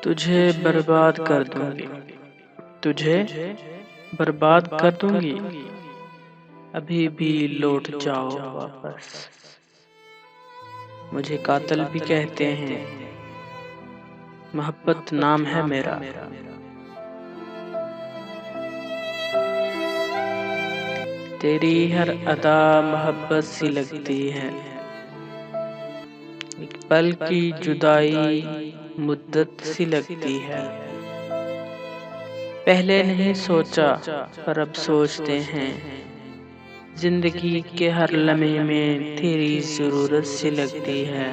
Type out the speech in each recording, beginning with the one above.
तुझे बर्बाद कर दूंगी, तुझे बर्बाद कर दूंगी। अभी भी लौट जाओ वापस। मुझे कातिल भी कहते हैं, मोहब्बत नाम है मेरा। तेरी हर अदा मोहब्बत सी लगती है। एक पल की जुदाई मुद्दत सी लगती है। पहले नहीं सोचा पर अब सोचते हैं, जिंदगी के हर लम्हे में तेरी जरूरत सी लगती है।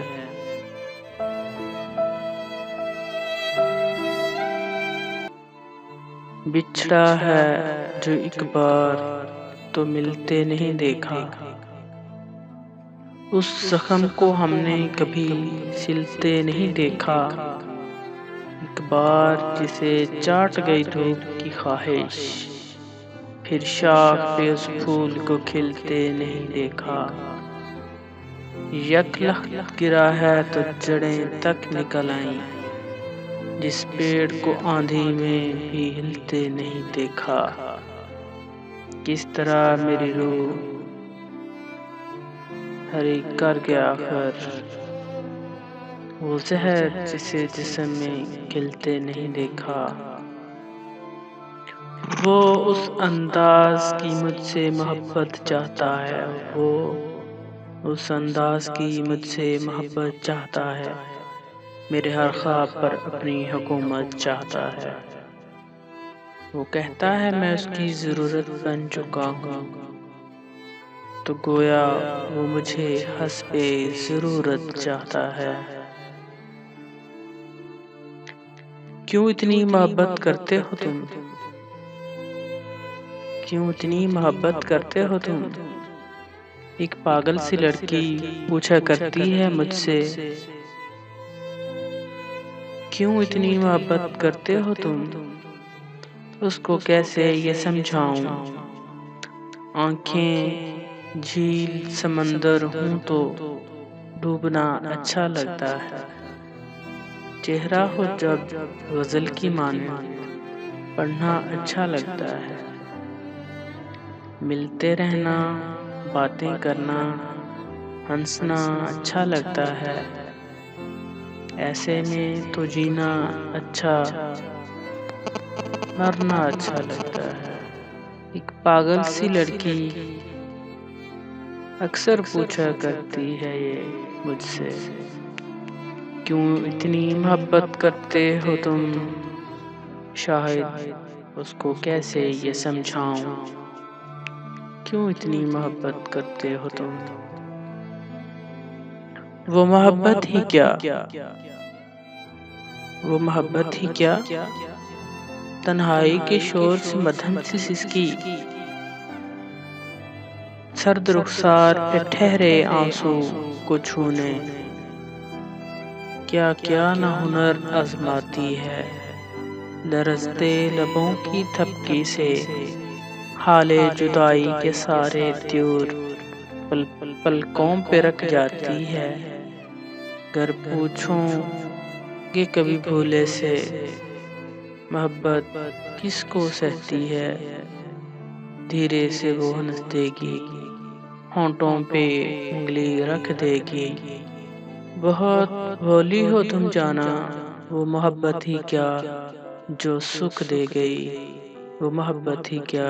बिछड़ा है जो एक बार तो मिलते नहीं देखा, उस जख्म को हमने कभी सिलते नहीं देखा। एक बार जिसे चाट गई धूप की ख्वाहिश, फिर शाख पे उस फूल को खिलते नहीं देखा। यकलख्त गिरा है तो जड़ें तक निकल आईं, जिस पेड़ को आंधी में भी हिलते नहीं देखा। किस तरह मेरी रूह हरी कर गया आखिर, वो जहर जिसे जिस्म में खिलते नहीं देखा। वो उस अंदाज की मुझसे मोहब्बत चाहता है, वो उस अंदाज की मुझसे मोहब्बत चाहता है। मेरे हर ख्वाब पर अपनी हुकूमत चाहता है। वो कहता है मैं उसकी ज़रूरत बन चुका हूँ, तो गोया वो मुझे हस्बे ज़रूरत चाहता है। क्यों इतनी मोहब्बत करते हो तुम? क्यों इतनी मोहब्बत करते हो तुम? एक पागल सी लड़की पूछा करती है मुझसे, क्यों इतनी मोहब्बत करते हो तुम? उसको कैसे ये समझाऊं? आंखें झील समंदर हूं तो डूबना अच्छा लगता है। चेहरा हो जब गजल की माने पढ़ना अच्छा लगता है। मिलते रहना, बातें करना, हंसना अच्छा लगता है। ऐसे में तो जीना अच्छा, मरना अच्छा लगता है। एक पागल सी लड़की अक्सर पूछा करती है ये मुझसे, क्यों इतनी मोहब्बत करते हो तुम? शायद उसको कैसे ये समझाऊं, क्यों इतनी मोहब्बत करते हो तुम? वो मोहब्बत ही क्या, वो मोहब्बत ही क्या, तन्हाई के शोर से मध्यम सी सिसकी, सर्द रुखसार पे ठहरे आंसू को छूने। क्या क्या ना हुनर आजमाती है, लरजते लबों की थपकी से हाले जुदाई के सारे त्यूर पलकों पे रख जाती है। गर पूछूं कि कभी भूले से मोहब्बत किसको सहती है, धीरे से वो हंस देगी, होंठों पे उंगली रख देगी। बहुत भोली हो तुम जाना, वो मोहब्बत ही क्या जो सुख दे गई, वो मोहब्बत ही क्या